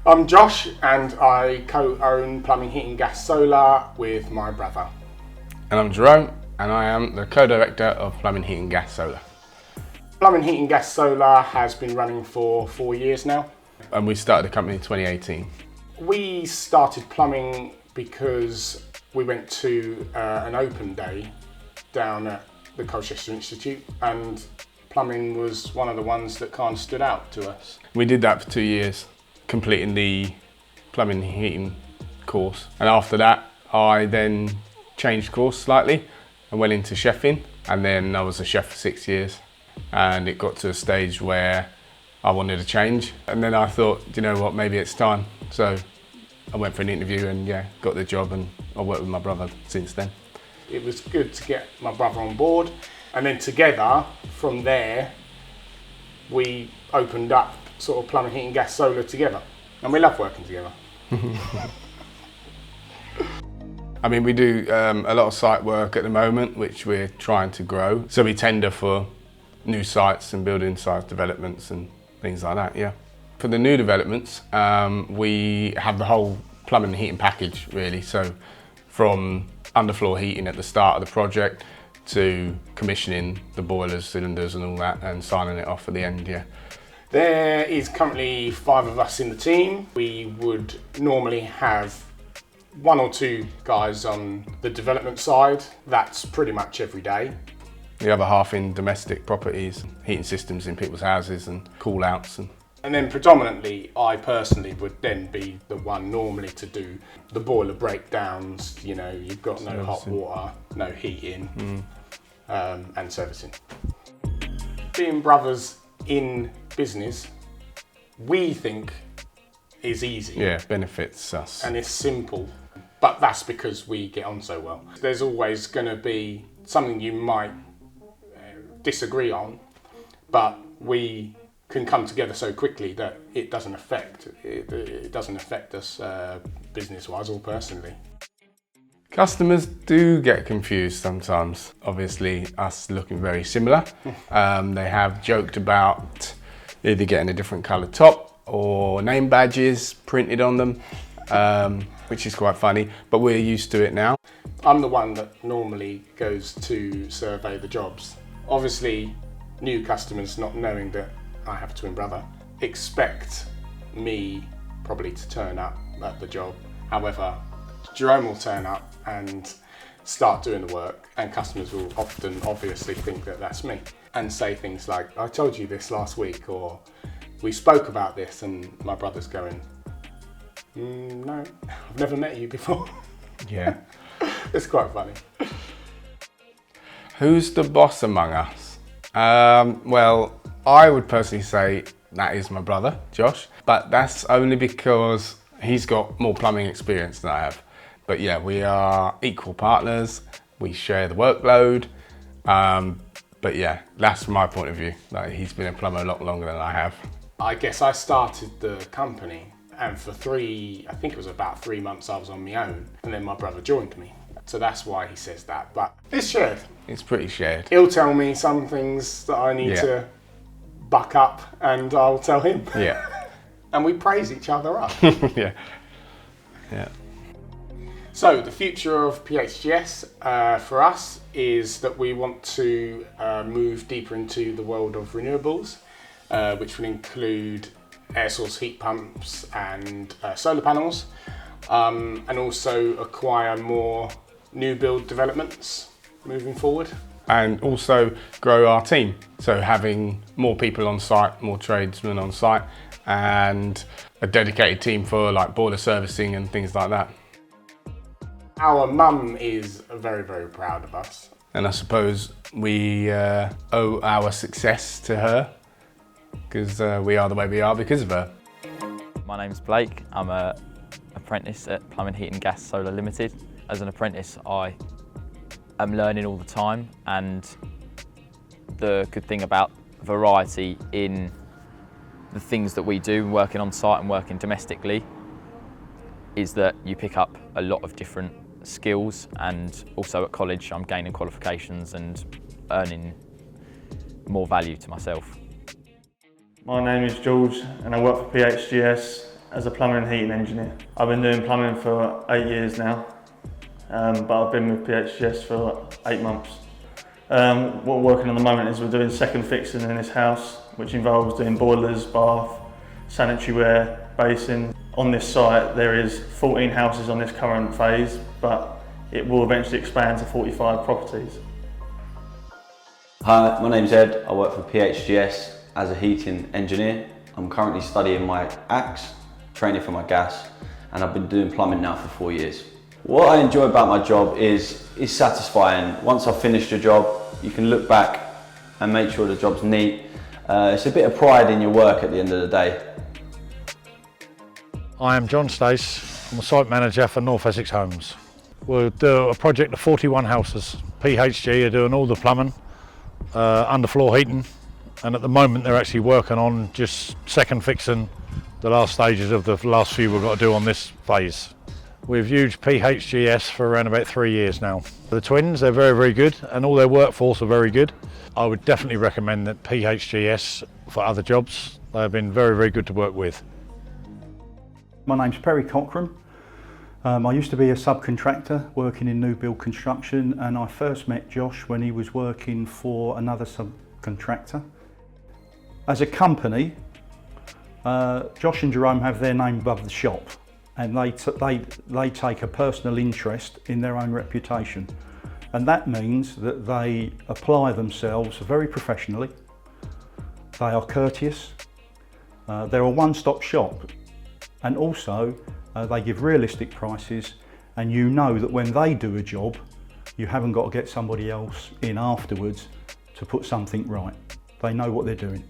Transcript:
I'm Josh and I co-own Plumbing, Heating, Gas, Solar with my brother. And I'm Jerome and I am the co-director of Plumbing, Heating, Gas, Solar. Plumbing, Heating, Gas, Solar has been running for 4 years now. And we started the company in 2018. We started plumbing because we went to an open day down at the Colchester Institute, and plumbing was one of the ones that kind of stood out to us. We did that for 2 years, completing the plumbing and heating course. And after that, I then changed course slightly and went into chefing. And then I was a chef for 6 years. And it got to a stage where I wanted to change. And then I thought, you know what, maybe it's time. So I went for an interview and got the job, and I worked with my brother since then. It was good to get my brother on board. And then together, from there, we opened up sort of Plumbing, Heating, Gas, Solar together. And we love working together. I mean, we do a lot of site work at the moment, which we're trying to grow. So we tender for new sites and building site developments and things like that, yeah. For the new developments, we have the whole plumbing and heating package, really. So from underfloor heating at the start of the project to commissioning the boilers, cylinders and all that, and signing it off at the end, yeah. There is currently 5 of us in the team. We would normally have 1 or 2 guys on the development side. That's pretty much every day. The other half in domestic properties, heating systems in people's houses and call outs. And then predominantly, I personally would then be the one normally to do the boiler breakdowns. You know, you've got no hot water, no heating, and servicing. Being brothers in business, we think is easy. Yeah, benefits us. And it's simple, but that's because we get on so well. There's always going to be something you might disagree on, but we can come together so quickly that it doesn't affect us business-wise or personally. Customers do get confused sometimes. Obviously, us looking very similar. They have joked about either getting a different colour top or name badges printed on them, which is quite funny, but we're used to it now. I'm the one that normally goes to survey the jobs. Obviously, new customers, not knowing that I have a twin brother, expect me probably to turn up at the job. However, Jerome will turn up and start doing the work, and customers will often obviously think that that's me and say things like, I told you this last week, or we spoke about this, and my brother's going, no, I've never met you before. Yeah. It's quite funny. Who's the boss among us? Well, I would personally say that is my brother, Josh, but that's only because he's got more plumbing experience than I have. But yeah, we are equal partners, we share the workload, but yeah, that's from my point of view. Like, he's been a plumber a lot longer than I have. I guess I started the company, and for I think it was about 3 months I was on my own, and then my brother joined me. So that's why he says that, but it's shared. It's pretty shared. He'll tell me some things that I need to buck up, and I'll tell him. Yeah. And we praise each other up. Yeah. Yeah. So the future of PHGS for us is that we want to move deeper into the world of renewables, which will include air source heat pumps and solar panels, and also acquire more new build developments moving forward. And also grow our team. So having more people on site, more tradesmen on site, and a dedicated team for like boiler servicing and things like that. Our mum is very, very proud of us. And I suppose we owe our success to her, because we are the way we are because of her. My name's Blake. I'm an apprentice at Plumbing, Heating, Gas, Solar Limited. As an apprentice, I am learning all the time, and the good thing about variety in the things that we do, working on site and working domestically, is that you pick up a lot of different skills, and also at college I'm gaining qualifications and earning more value to myself. My name is George and I work for PHGS as a plumbing and heating engineer. I've been doing plumbing for 8 years now, but I've been with PHGS for 8 months. What we're working on at the moment is we're doing second fixing in this house, which involves doing boilers, bath, sanitary ware, basin. On this site there is 14 houses on this current phase, but it will eventually expand to 45 properties. Hi, my name's Ed. I work for PHGS as a heating engineer. I'm currently studying my ACS, training for my gas, and I've been doing plumbing now for 4 years. What I enjoy about my job is satisfying. Once I've finished a job, you can look back and make sure the job's neat. It's a bit of pride in your work at the end of the day. I am John Stace. I'm a site manager for North Essex Homes. We'll do a project of 41 houses. PHG are doing all the plumbing, underfloor heating, and at the moment they're actually working on just second fixing the last stages of the last few we've got to do on this phase. We've used PHGS for around about 3 years now. The twins, they're very, very good, and all their workforce are very good. I would definitely recommend that PHGS for other jobs. They've been very, very good to work with. My name's Perry Cochran. I used to be a subcontractor working in new build construction, and I first met Josh when he was working for another subcontractor. As a company, Josh and Jerome have their name above the shop, and they take a personal interest in their own reputation, and that means that they apply themselves very professionally. They are courteous. They're a one-stop shop, and also they give realistic prices, and you know that when they do a job, you haven't got to get somebody else in afterwards to put something right. They know what they're doing.